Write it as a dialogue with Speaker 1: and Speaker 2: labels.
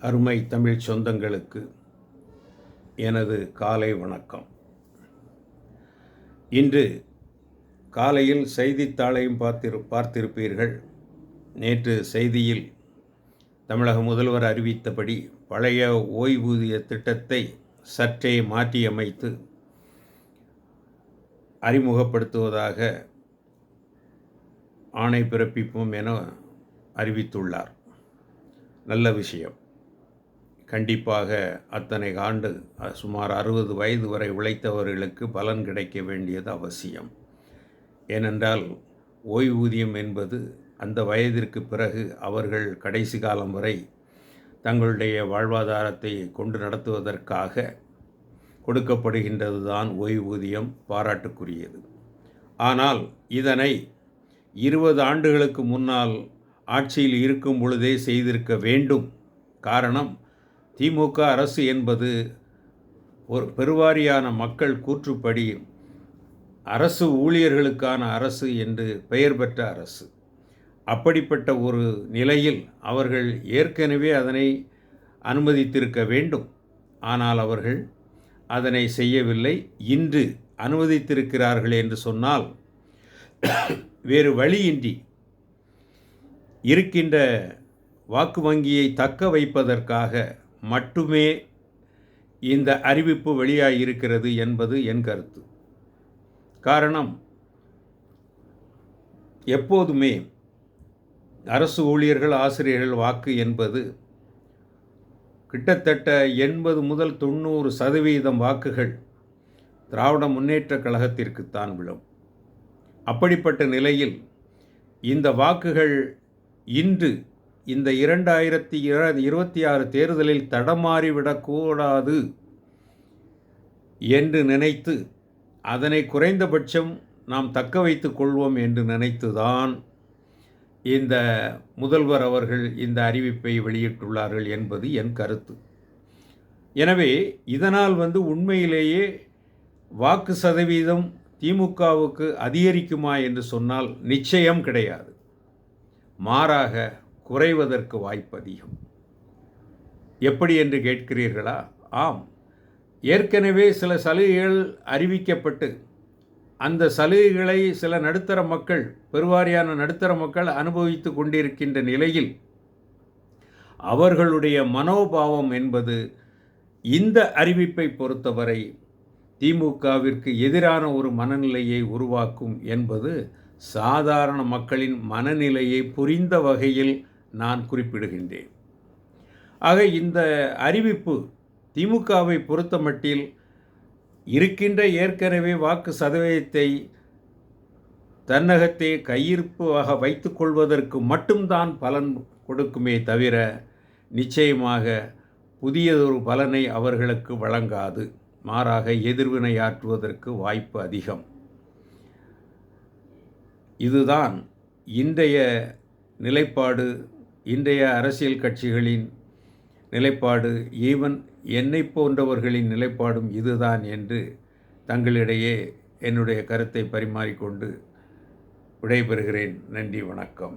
Speaker 1: அருமை தமிழ் சொந்தங்களுக்கு எனது காலை வணக்கம். இன்று காலையில் செய்தித்தாளையும் பார்த்திருப்பீர்கள். நேற்று செய்தியில் தமிழக முதல்வர் அறிவித்தபடி பழைய ஓய்வூதிய திட்டத்தை சற்றே மாற்றியமைத்து அறிமுகப்படுத்துவதாக ஆணை பிறப்பிப்போம் என அறிவித்துள்ளார். நல்ல விஷயம். கண்டிப்பாக அத்தனை ஆண்டு சுமார் 60 வயது வரை உழைத்தவர்களுக்கு பலன் கிடைக்க வேண்டியது அவசியம். ஏனென்றால் ஓய்வூதியம் என்பது அந்த வயதிற்கு பிறகு அவர்கள் கடைசி காலம் வரை தங்களுடைய வாழ்வாதாரத்தை கொண்டு நடத்துவதற்காக கொடுக்கப்படுகின்றது தான் ஓய்வூதியம், பாராட்டுக்குரியது. ஆனால் இதனை 20 ஆண்டுகளுக்கு முன்னால் ஆட்சியில் இருக்கும் பொழுதே செய்திருக்க வேண்டும். காரணம், திமுக அரசு என்பது ஒரு பெருவாரியான மக்கள் கூற்றுப்படி அரசு ஊழியர்களுக்கான அரசு என்று பெயர் பெற்ற அரசு. அப்படிப்பட்ட ஒரு நிலையில் அவர்கள் ஏற்கனவே அதனை அனுமதித்திருக்க வேண்டும். ஆனால் அவர்கள் அதனை செய்யவில்லை. இன்று அனுமதித்திருக்கிறார்கள் என்று சொன்னால் வேறு வழியின்றி இருக்கின்ற வாக்கு வங்கியை தக்க வைப்பதற்காக மட்டுமே இந்த அறிவிப்பு வெளியாகியிருக்கிறது என்பது என் கருத்து. காரணம், எப்போதுமே அரசு ஊழியர்கள், ஆசிரியர்கள் வாக்கு என்பது கிட்டத்தட்ட 80 முதல் 90% வாக்குகள் திராவிட முன்னேற்றக் கழகத்திற்குத்தான் விழும். அப்படிப்பட்ட நிலையில் இந்த வாக்குகள் இன்று இந்த 2026 தேர்தலில் தடமாறிவிடக்கூடாது என்று நினைத்து அதனை குறைந்தபட்சம் நாம் தக்க வைத்துக் கொள்வோம் என்று நினைத்துதான் இந்த முதல்வர் அவர்கள் இந்த அறிவிப்பை வெளியிட்டுள்ளார்கள் என்பது என் கருத்து. எனவே இதனால் உண்மையிலேயே வாக்கு சதவீதம் திமுகவுக்கு அதிகரிக்குமா என்று சொன்னால் நிச்சயம் கிடையாது. மாறாக குறைவதற்கு வாய்ப்பு அதிகம். எப்படி என்று கேட்கிறீர்களா? ஆம், ஏற்கனவே சில சலுகைகள் அறிவிக்கப்பட்டு அந்த சலுகைகளை சில நடுத்தர மக்கள், பெருவாரியான நடுத்தர மக்கள் அனுபவித்து கொண்டிருக்கின்ற நிலையில் அவர்களுடைய மனோபாவம் என்பது இந்த அறிவிப்பை பொறுத்தவரை திமுகவிற்கு எதிரான ஒரு மனநிலையை உருவாக்கும் என்பது சாதாரண மக்களின் மனநிலையை புரிந்த வகையில் நான் குறிப்பிடுகின்றேன். ஆக இந்த அறிவிப்பு திமுகவை பொறுத்தமட்டில் இருக்கின்ற ஏற்கனவே வாக்கு சதவீதத்தை தன்னகத்தே கையிருப்பாக வைத்து கொள்வதற்கு மட்டும்தான் பலன் கொடுக்குமே தவிர நிச்சயமாக புதியதொரு பலனை அவர்களுக்கு வழங்காது. மாறாக எதிர்வினையாற்றுவதற்கு வாய்ப்பு அதிகம். இதுதான் இன்றைய நிலைப்பாடு, இன்றைய அரசியல் கட்சிகளின் நிலைப்பாடு, ஈவன் என்னை போன்றவர்களின் நிலைப்பாடும் இதுதான் என்று தங்களிடையே என்னுடைய கருத்தை பரிமாறிக்கொண்டு விடைபெறுகிறேன். நன்றி, வணக்கம்.